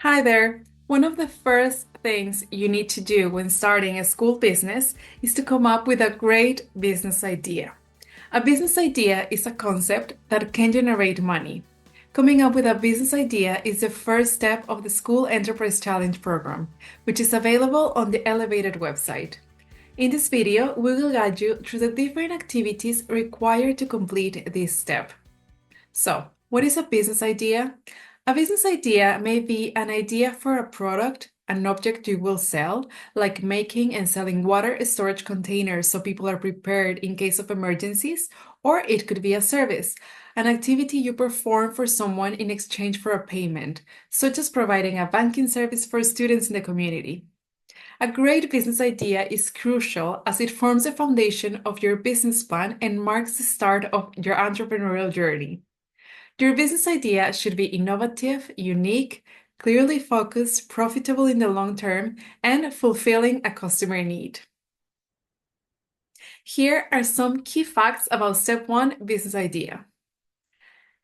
Hi there. One of the first things you need to do when starting a school business is to come up with a great business idea. A business idea is a concept that can generate money. Coming up with a business idea is the first step of the School Enterprise Challenge program, which is available on the ElevatED website. In this video, we will guide you through the different activities required to complete this step. So, what is a business idea? A business idea may be an idea for a product, an object you will sell, like making and selling water storage containers so people are prepared in case of emergencies, or it could be a service, an activity you perform for someone in exchange for a payment, such as providing a banking service for students in the community. A great business idea is crucial as it forms the foundation of your business plan and marks the start of your entrepreneurial journey. Your business idea should be innovative, unique, clearly focused, profitable in the long term, and fulfilling a customer need. Here are some key facts about Step 1 Business Idea.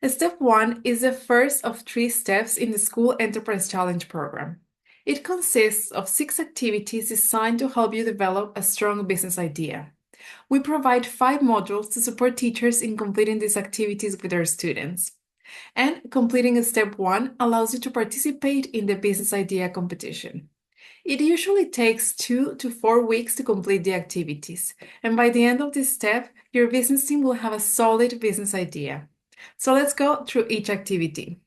Step 1 is the first of 3 steps in the School Enterprise Challenge program. It consists of 6 activities designed to help you develop a strong business idea. We provide 5 modules to support teachers in completing these activities with their students. And completing step 1 allows you to participate in the business idea competition. It usually takes 2 to 4 weeks to complete the activities, and by the end of this step, your business team will have a solid business idea. So let's go through each activity.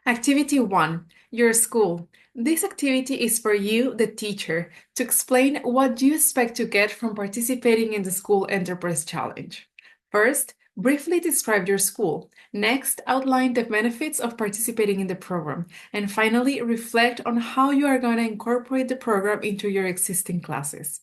Activity 1, your school. This activity is for you, the teacher, to explain what you expect to get from participating in the School Enterprise Challenge. First, briefly describe your school. Next, outline the benefits of participating in the program. And finally, reflect on how you are going to incorporate the program into your existing classes.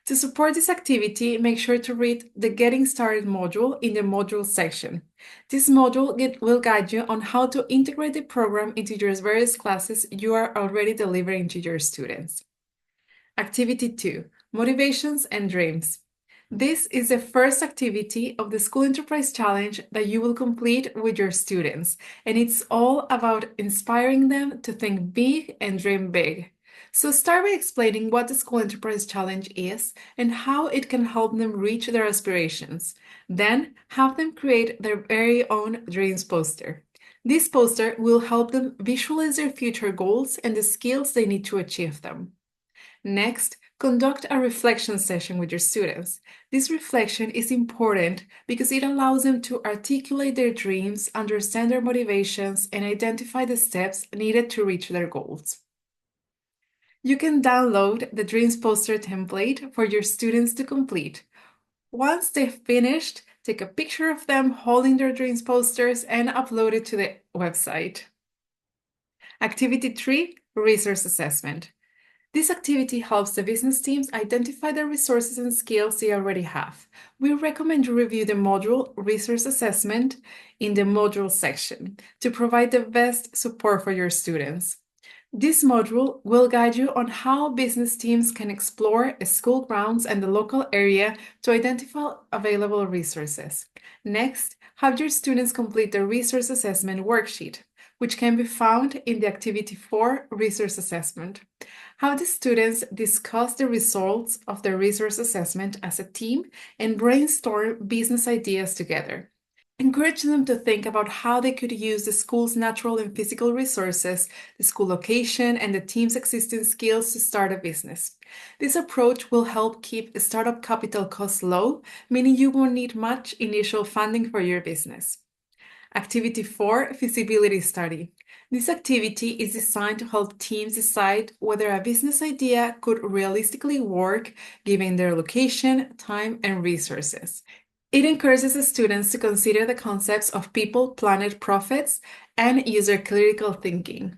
To support this activity, make sure to read the Getting Started module in the module section. This module will guide you on how to integrate the program into your various classes you are already delivering to your students. Activity 2, Motivations and Dreams. This is the first activity of the School Enterprise Challenge that you will complete with your students, and it's all about inspiring them to think big and dream big. So start by explaining what the School Enterprise Challenge is and how it can help them reach their aspirations. Then have them create their very own dreams poster. This poster will help them visualize their future goals and the skills they need to achieve them. Next, conduct a reflection session with your students. This reflection is important because it allows them to articulate their dreams, understand their motivations, and identify the steps needed to reach their goals. You can download the Dreams Poster template for your students to complete. Once they've finished, take a picture of them holding their Dreams posters and upload it to the website. Activity 3, Resource Assessment. This activity helps the business teams identify the resources and skills they already have. We recommend you review the module Resource Assessment in the module section to provide the best support for your students. This module will guide you on how business teams can explore school grounds and the local area to identify available resources. Next, have your students complete the Resource Assessment worksheet, which can be found in the Activity 4 Resource Assessment. Have the students discuss the results of the resource assessment as a team and brainstorm business ideas together. Encourage them to think about how they could use the school's natural and physical resources, the school location, and the team's existing skills to start a business. This approach will help keep startup capital costs low, meaning you won't need much initial funding for your business. Activity 4, Feasibility Study. This activity is designed to help teams decide whether a business idea could realistically work given their location, time, and resources. It encourages the students to consider the concepts of people, planet, profits, and user critical thinking.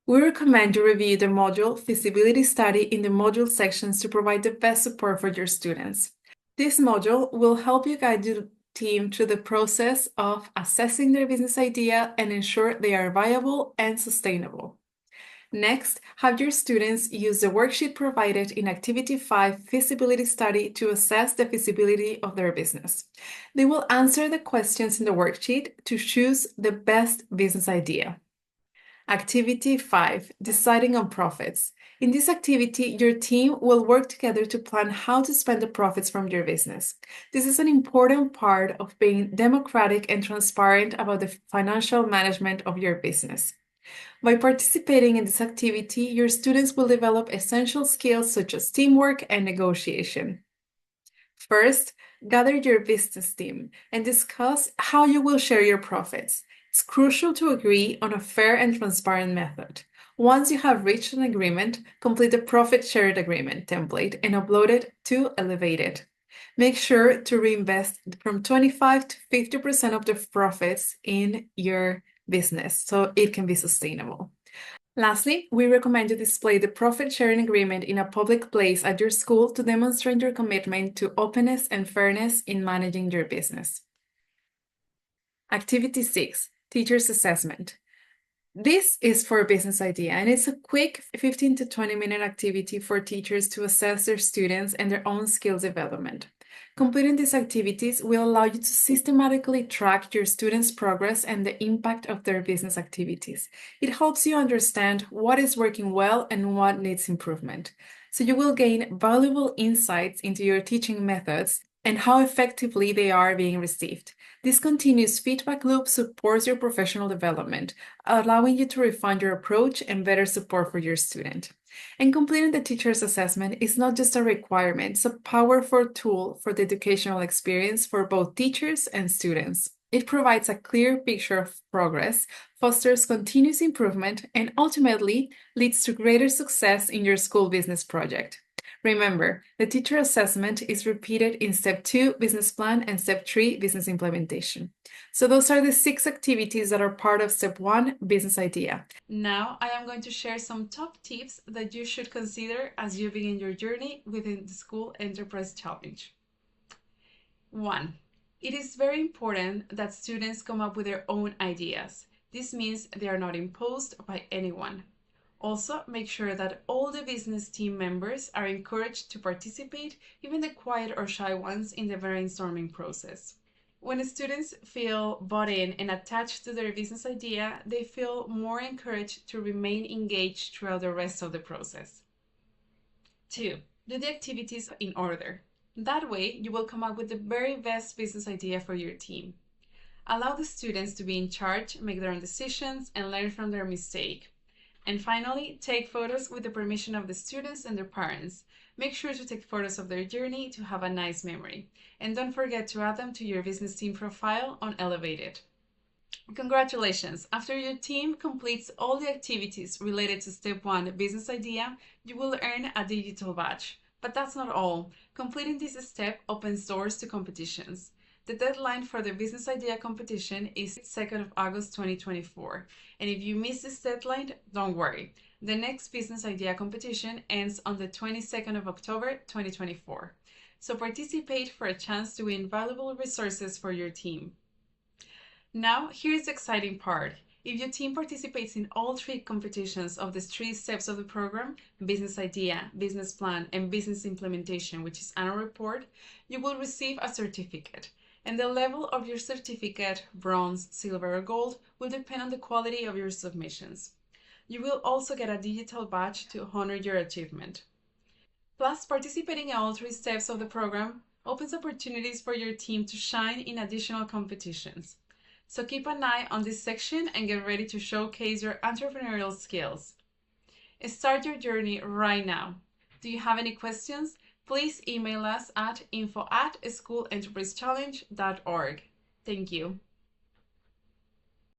We recommend you review the module Feasibility Study in the module sections to provide the best support for your students. This module will help you guide your team through the process of assessing their business idea and ensure they are viable and sustainable. Next, have your students use the worksheet provided in Activity 5 Feasibility Study to assess the feasibility of their business. They will answer the questions in the worksheet to choose the best business idea. Activity 5 Deciding on Profits. In this activity, your team will work together to plan how to spend the profits from your business. This is an important part of being democratic and transparent about the financial management of your business. By participating in this activity, your students will develop essential skills such as teamwork and negotiation. First, gather your business team and discuss how you will share your profits. It's crucial to agree on a fair and transparent method. Once you have reached an agreement, complete the profit shared agreement template and upload it to ElevatED. Make sure to reinvest from 25 to 50% of the profits in your business so it can be sustainable. Lastly, we recommend you display the profit sharing agreement in a public place at your school to demonstrate your commitment to openness and fairness in managing your business. Activity 6, Teacher's Assessment. This is for a business idea, and it's a quick 15 to 20-minute activity for teachers to assess their students and their own skills development. Completing these activities will allow you to systematically track your students' progress and the impact of their business activities. It helps you understand what is working well and what needs improvement. So you will gain valuable insights into your teaching methods and how effectively they are being received. This continuous feedback loop supports your professional development, allowing you to refine your approach and better support for your student. And completing the teacher's assessment is not just a requirement, it's a powerful tool for the educational experience for both teachers and students. It provides a clear picture of progress, fosters continuous improvement, and ultimately leads to greater success in your school business project. Remember, the teacher assessment is repeated in Step 2, Business Plan, and Step 3, Business Implementation. So those are the 6 activities that are part of Step 1, Business Idea. Now, I am going to share some top tips that you should consider as you begin your journey within the School Enterprise Challenge. 1. It is very important that students come up with their own ideas. This means they are not imposed by anyone. Also, make sure that all the business team members are encouraged to participate, even the quiet or shy ones, in the brainstorming process. When students feel bought in and attached to their business idea, they feel more encouraged to remain engaged throughout the rest of the process. 2. Do the activities in order. That way, you will come up with the very best business idea for your team. Allow the students to be in charge, make their own decisions, and learn from their mistake. And finally, take photos with the permission of the students and their parents. Make sure to take photos of their journey to have a nice memory. And don't forget to add them to your business team profile on ElevatED. Congratulations! After your team completes all the activities related to Step 1 Business Idea, you will earn a digital badge. But that's not all. Completing this step opens doors to competitions. The deadline for the Business Idea competition is 2nd of August 2024. And if you miss this deadline, don't worry. The next Business Idea competition ends on the 22nd of October 2024. So participate for a chance to win valuable resources for your team. Now, here's the exciting part. If your team participates in all 3 competitions of the 3 steps of the program, Business Idea, Business Plan, and Business Implementation, which is annual report, you will receive a certificate. And the level of your certificate, bronze, silver, or gold, will depend on the quality of your submissions. You will also get a digital badge to honor your achievement. Plus, participating in all 3 steps of the program opens opportunities for your team to shine in additional competitions. So keep an eye on this section and get ready to showcase your entrepreneurial skills. Start your journey right now. Do you have any questions? Please email us at info@schoolenterprisechallenge.org. Thank you.